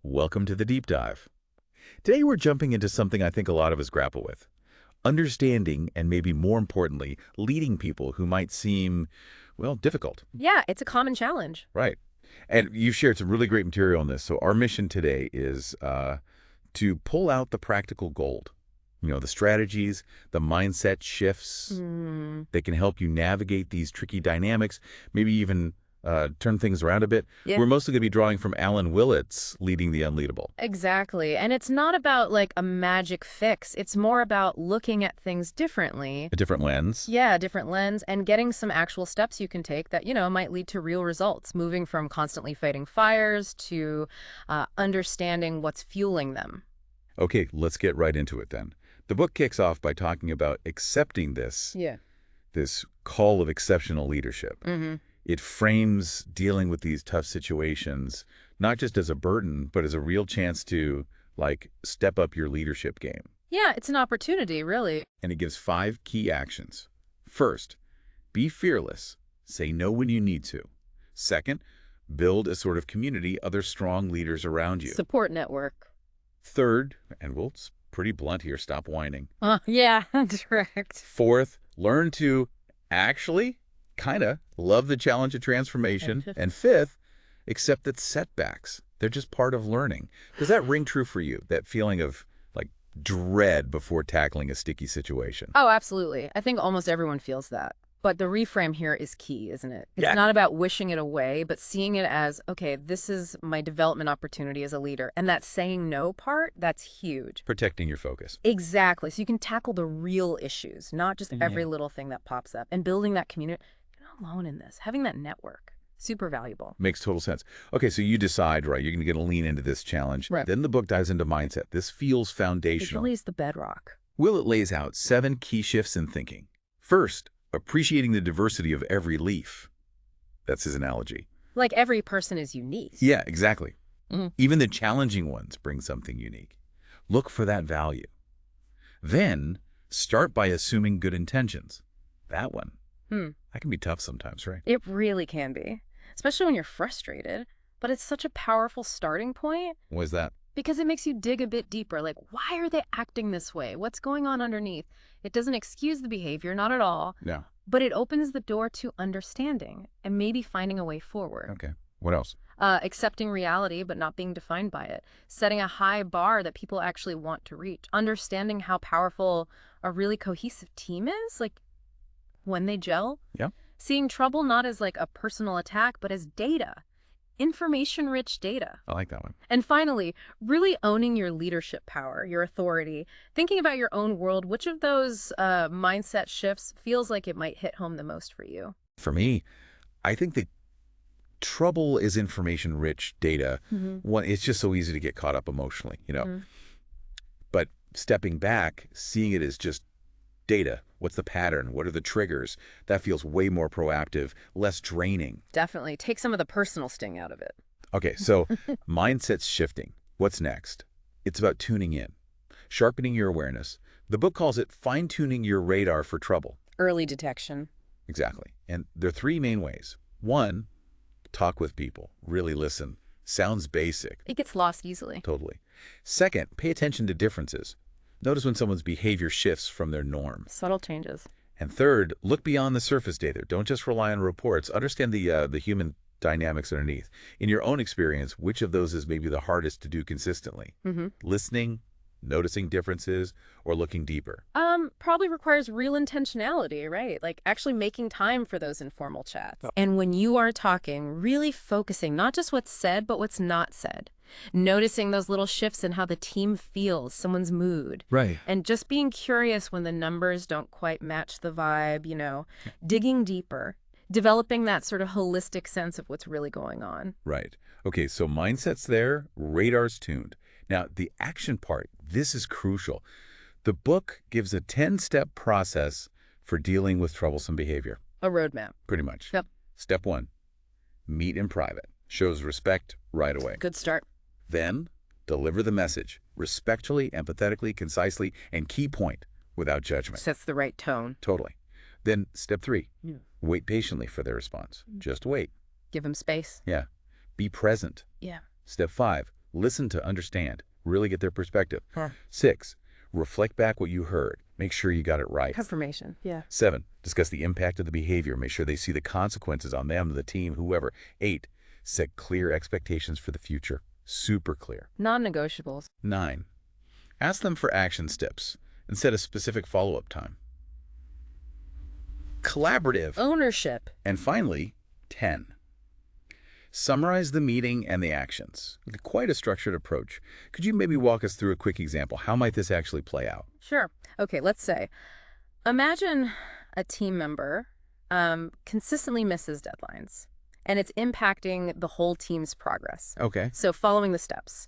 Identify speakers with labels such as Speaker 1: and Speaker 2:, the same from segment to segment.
Speaker 1: welcome to the deep dive. Today we're jumping into something I think a lot of us grapple with. Understanding and maybe more importantly, leading people who might seem, well, difficult.
Speaker 2: Yeah, it's a common challenge.
Speaker 1: Right. And you've shared some really great material on this. So our mission today is to pull out the practical gold. You know, the strategies, the mindset shifts that can help you navigate these tricky dynamics, maybe even turn things around a bit.
Speaker 2: Yeah.
Speaker 1: We're mostly going to be drawing from Willett's Leading the Unleadable.
Speaker 2: Exactly. And it's not about like a magic fix. It's more about looking at things differently.
Speaker 1: A different lens.
Speaker 2: Yeah, a different lens and getting some actual steps you can take that, might lead to real results, moving from constantly fighting fires to understanding what's fueling them.
Speaker 1: Okay, let's get right into it then. The book kicks off by talking about accepting this call of exceptional leadership. It frames dealing with these tough situations not just as a burden, but as a real chance to, step up your leadership game.
Speaker 2: Yeah, it's an opportunity, really.
Speaker 1: And it gives 5 key actions. First, be fearless. Say no when you need to. Second, build a sort of community, other strong leaders around you.
Speaker 2: Support network.
Speaker 1: Third, and it's pretty blunt here, stop whining.
Speaker 2: Yeah, direct.
Speaker 1: Fourth, learn to actually love the challenge of transformation. And fifth, accept that setbacks, they're just part of learning. Does that ring true for you, that feeling of dread before tackling a sticky situation?
Speaker 2: Oh, absolutely. I think almost everyone feels that. But the reframe here is key, isn't it? It's not about wishing it away, but seeing it as, okay, this is my development opportunity as a leader. And that saying no part, that's huge.
Speaker 1: Protecting your focus.
Speaker 2: Exactly. So you can tackle the real issues, not just every little thing that pops up. And building that community, you're not alone in this. Having that network, super valuable.
Speaker 1: Makes total sense. Okay, so you decide, right, you're going to lean into this challenge.
Speaker 2: Right.
Speaker 1: Then the book dives into mindset. This feels foundational.
Speaker 2: It really is the bedrock.
Speaker 1: Willett lays out 7 key shifts in thinking. First, appreciating the diversity of every leaf. That's his analogy.
Speaker 2: Like every person is unique.
Speaker 1: Yeah, exactly. Even the challenging ones bring something unique. Look for that value. Then, start by assuming good intentions. That one. That can be tough sometimes, right?
Speaker 2: It really can be, especially when you're frustrated. But it's such a powerful starting point.
Speaker 1: What is that?
Speaker 2: Because it makes you dig a bit deeper. Like, why are they acting this way? What's going on underneath? It doesn't excuse the behavior, not at all.
Speaker 1: No.
Speaker 2: But it opens the door to understanding and maybe finding a way forward.
Speaker 1: Okay. What else?
Speaker 2: Accepting reality, but not being defined by it. Setting a high bar that people actually want to reach. Understanding how powerful a really cohesive team is, when they gel.
Speaker 1: Yeah.
Speaker 2: Seeing trouble not as a personal attack, but as data. Information-rich data.
Speaker 1: I like that one.
Speaker 2: And finally, really owning your leadership power, your authority. Thinking about your own world, which of those mindset shifts feels like it might hit home the most for you?
Speaker 1: For me, I think the trouble is information-rich data. It's just so easy to get caught up emotionally, But stepping back, seeing it as just data. What's the pattern? What are the triggers? That feels way more proactive, less draining.
Speaker 2: Definitely. Take some of the personal sting out of it.
Speaker 1: Okay, so mindset's shifting. What's next? It's about tuning in, sharpening your awareness. The book calls it fine-tuning your radar for trouble.
Speaker 2: Early detection.
Speaker 1: Exactly. And there are 3 main ways. 1, talk with people. Really listen. Sounds basic.
Speaker 2: It gets lost easily.
Speaker 1: Totally. Second, pay attention to differences. Notice when someone's behavior shifts from their norm.
Speaker 2: Subtle changes.
Speaker 1: And third, look beyond the surface data. Don't just rely on reports. Understand the human dynamics underneath. In your own experience, which of those is maybe the hardest to do consistently? Listening, noticing differences, or looking deeper?
Speaker 2: Probably requires real intentionality, right? Actually making time for those informal chats. And when you are talking, really focusing, not just what's said, but what's not said. Noticing those little shifts in how the team feels, someone's mood.
Speaker 1: Right.
Speaker 2: And just being curious when the numbers don't quite match the vibe, digging deeper, developing that sort of holistic sense of what's really going on.
Speaker 1: Right. Okay, so mindset's there, radar's tuned. Now, the action part, this is crucial. The book gives a 10-step process for dealing with troublesome behavior.
Speaker 2: A roadmap.
Speaker 1: Pretty much.
Speaker 2: Yep.
Speaker 1: Step 1, meet in private. Shows respect right away.
Speaker 2: Good start.
Speaker 1: Then, deliver the message, respectfully, empathetically, concisely, and key point, without judgment.
Speaker 2: Sets the right tone.
Speaker 1: Totally. Then, step 3, wait patiently for their response. Just wait.
Speaker 2: Give them space.
Speaker 1: Yeah. Be present.
Speaker 2: Yeah.
Speaker 1: Step 5, Listen to understand. Really get their perspective.
Speaker 2: Huh.
Speaker 1: 6, reflect back what you heard. Make sure you got it right.
Speaker 2: Confirmation, yeah.
Speaker 1: 7, discuss the impact of the behavior. Make sure they see the consequences on them, the team, whoever. 8, set clear expectations for the future. Super clear.
Speaker 2: Non-negotiables.
Speaker 1: 9, ask them for action steps and set a specific follow-up time. Collaborative.
Speaker 2: Ownership.
Speaker 1: And finally, 10, summarize the meeting and the actions. Quite a structured approach. Could you maybe walk us through a quick example? How might this actually play out?
Speaker 2: Sure. Okay, let's say, imagine a team member consistently misses deadlines, and it's impacting the whole team's progress.
Speaker 1: Okay.
Speaker 2: So following the steps.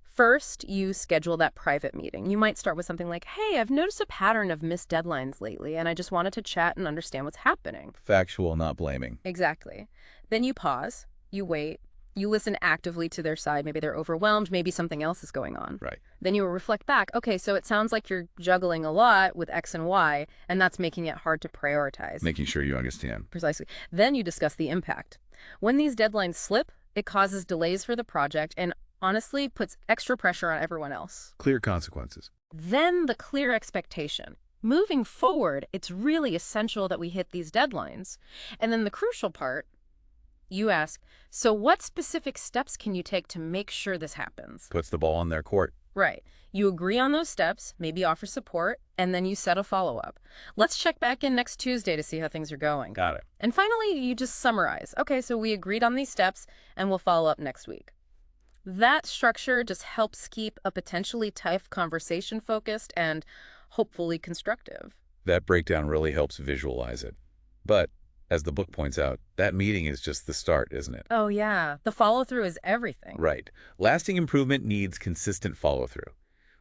Speaker 2: First, you schedule that private meeting. You might start with something like, hey, I've noticed a pattern of missed deadlines lately, and I just wanted to chat and understand what's happening.
Speaker 1: Factual, not blaming.
Speaker 2: Exactly. Then you pause, you wait, you listen actively to their side. Maybe they're overwhelmed, maybe something else is going on.
Speaker 1: Right.
Speaker 2: Then you reflect back, okay, so it sounds like you're juggling a lot with X and Y, and that's making it hard to prioritize.
Speaker 1: Making sure you understand.
Speaker 2: Precisely. Then you discuss the impact. When these deadlines slip, it causes delays for the project and honestly puts extra pressure on everyone else.
Speaker 1: Clear consequences.
Speaker 2: Then the clear expectation. Moving forward, it's really essential that we hit these deadlines. And then the crucial part, you ask, so what specific steps can you take to make sure this happens?
Speaker 1: Puts the ball on their court.
Speaker 2: Right. You agree on those steps, maybe offer support, and then you set a follow-up. Let's check back in next Tuesday to see how things are going.
Speaker 1: Got it.
Speaker 2: And finally, you just summarize. Okay, so we agreed on these steps, and we'll follow up next week. That structure just helps keep a potentially tough conversation focused and hopefully constructive.
Speaker 1: That breakdown really helps visualize it. But, as the book points out, that meeting is just the start, isn't it?
Speaker 2: Oh, yeah. The follow-through is everything.
Speaker 1: Right. Lasting improvement needs consistent follow-through.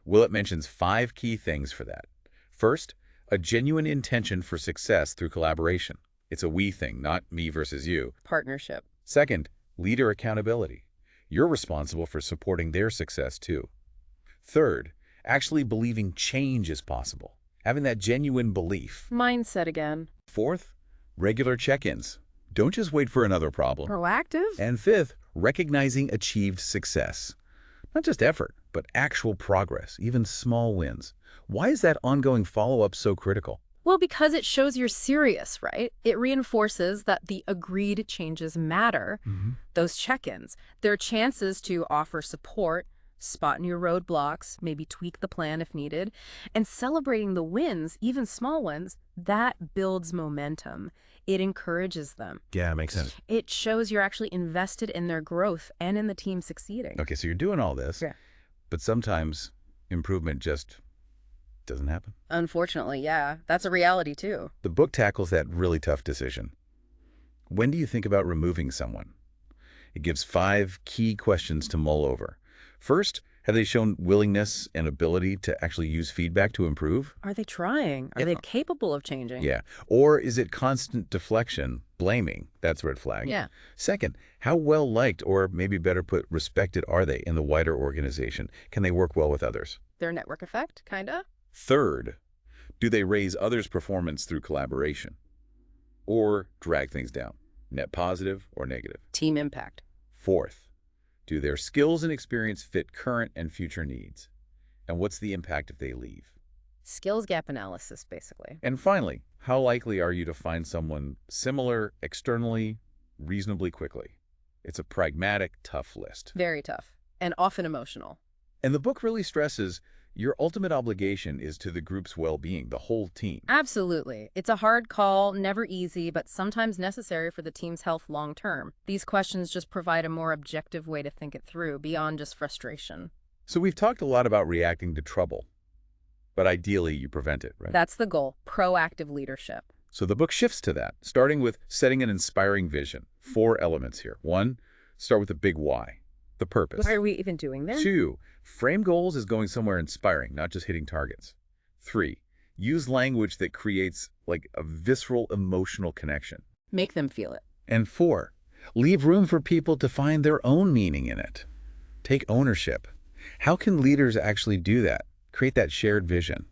Speaker 1: Willett mentions 5 key things for that. First, a genuine intention for success through collaboration. It's a we thing, not me versus you.
Speaker 2: Partnership.
Speaker 1: Second, leader accountability. You're responsible for supporting their success, too. Third, actually believing change is possible. Having that genuine belief.
Speaker 2: Mindset again.
Speaker 1: Fourth, regular check-ins. Don't just wait for another problem.
Speaker 2: Proactive.
Speaker 1: And fifth, recognizing achieved success. Not just effort, but actual progress, even small wins. Why is that ongoing follow-up so critical?
Speaker 2: Well, because it shows you're serious, right? It reinforces that the agreed changes matter. Those check-ins, they're chances to offer support, spot new roadblocks, maybe tweak the plan if needed, and celebrating the wins, even small ones, that builds momentum. It encourages them.
Speaker 1: Yeah, makes sense.
Speaker 2: It shows you're actually invested in their growth and in the team succeeding.
Speaker 1: Okay, so you're doing all this, but sometimes improvement just doesn't happen.
Speaker 2: Unfortunately, yeah. That's a reality, too.
Speaker 1: The book tackles that really tough decision. When do you think about removing someone? It gives 5 key questions to mull over. First, have they shown willingness and ability to actually use feedback to improve?
Speaker 2: Are they trying? Are they capable of changing?
Speaker 1: Yeah. Or is it constant deflection, blaming? That's a red flag.
Speaker 2: Yeah.
Speaker 1: Second, how well liked, or maybe better put, respected are they in the wider organization? Can they work well with others?
Speaker 2: Their network effect, kinda?
Speaker 1: Third, do they raise others' performance through collaboration? Or drag things down, net positive or negative?
Speaker 2: Team impact.
Speaker 1: Fourth, do their skills and experience fit current and future needs? And what's the impact if they leave?
Speaker 2: Skills gap analysis, basically.
Speaker 1: And finally, how likely are you to find someone similar externally reasonably quickly? It's a pragmatic, tough list.
Speaker 2: Very tough, and often emotional.
Speaker 1: And the book really stresses your ultimate obligation is to the group's well-being, the whole team.
Speaker 2: Absolutely. It's a hard call, never easy, but sometimes necessary for the team's health long term. These questions just provide a more objective way to think it through, beyond just frustration.
Speaker 1: So we've talked a lot about reacting to trouble, but ideally you prevent it, right?
Speaker 2: That's the goal, proactive leadership.
Speaker 1: So the book shifts to that, starting with setting an inspiring vision. 4 elements here. 1, start with the big why, the purpose.
Speaker 2: Why are we even doing this?
Speaker 1: 2, frame goals as going somewhere inspiring, not just hitting targets. 3, use language that creates like a visceral emotional connection.
Speaker 2: Make them feel it.
Speaker 1: And 4, leave room for people to find their own meaning in it. Take ownership. How can leaders actually do that? Create that shared vision?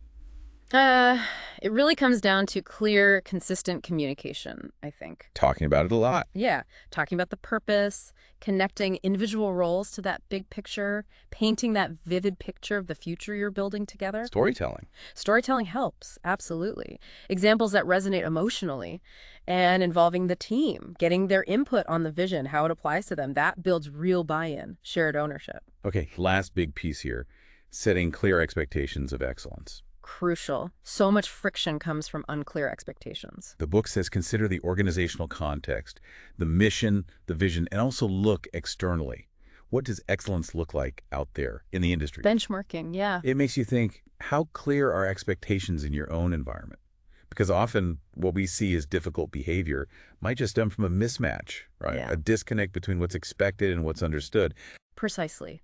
Speaker 2: Uh, it really comes down to clear, consistent communication, I think.
Speaker 1: Talking about it a lot.
Speaker 2: Yeah, talking about the purpose, connecting individual roles to that big picture, painting that vivid picture of the future you're building together.
Speaker 1: Storytelling.
Speaker 2: Storytelling helps, absolutely. Examples that resonate emotionally and involving the team, getting their input on the vision, how it applies to them, that builds real buy-in, shared ownership.
Speaker 1: Okay, last big piece here, setting clear expectations of excellence.
Speaker 2: Crucial. So much friction comes from unclear expectations.
Speaker 1: The book says consider the organizational context, the mission, the vision, and also look externally. What does excellence look like out there in the industry?
Speaker 2: Benchmarking, yeah.
Speaker 1: It makes you think, how clear are expectations in your own environment? Because often what we see as difficult behavior might just stem from a mismatch, right?
Speaker 2: Yeah.
Speaker 1: A disconnect between what's expected and what's understood.
Speaker 2: Precisely.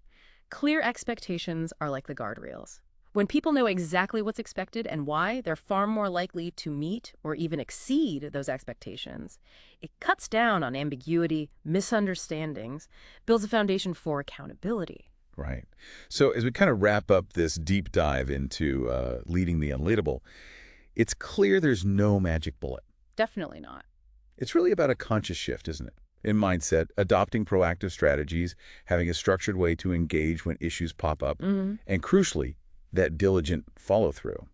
Speaker 2: Clear expectations are like the guardrails. When people know exactly what's expected and why, they're far more likely to meet or even exceed those expectations. It cuts down on ambiguity, misunderstandings, builds a foundation for accountability.
Speaker 1: Right. So as we kind of wrap up this deep dive into leading the unleadable, it's clear there's no magic bullet.
Speaker 2: Definitely not.
Speaker 1: It's really about a conscious shift, isn't it? In mindset, adopting proactive strategies, having a structured way to engage when issues pop up, and crucially, that diligent follow-through.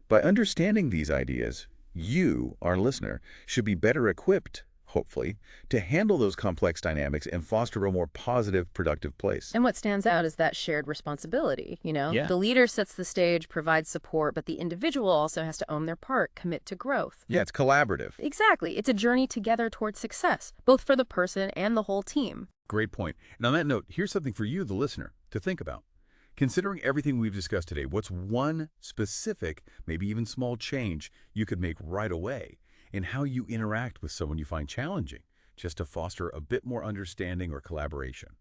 Speaker 1: By understanding these ideas, you, our listener, should be better equipped, hopefully, to handle those complex dynamics and foster a more positive, productive place.
Speaker 2: And what stands out is that shared responsibility, you know?
Speaker 1: Yeah.
Speaker 2: The leader sets the stage, provides support, but the individual also has to own their part, commit to growth.
Speaker 1: Yeah, it's collaborative.
Speaker 2: Exactly. It's a journey together towards success, both for the person and the whole team.
Speaker 1: Great point. And on that note, here's something for you, the listener, to think about. Considering everything we've discussed today, what's one specific, maybe even small change you could make right away in how you interact with someone you find challenging, just to foster a bit more understanding or collaboration?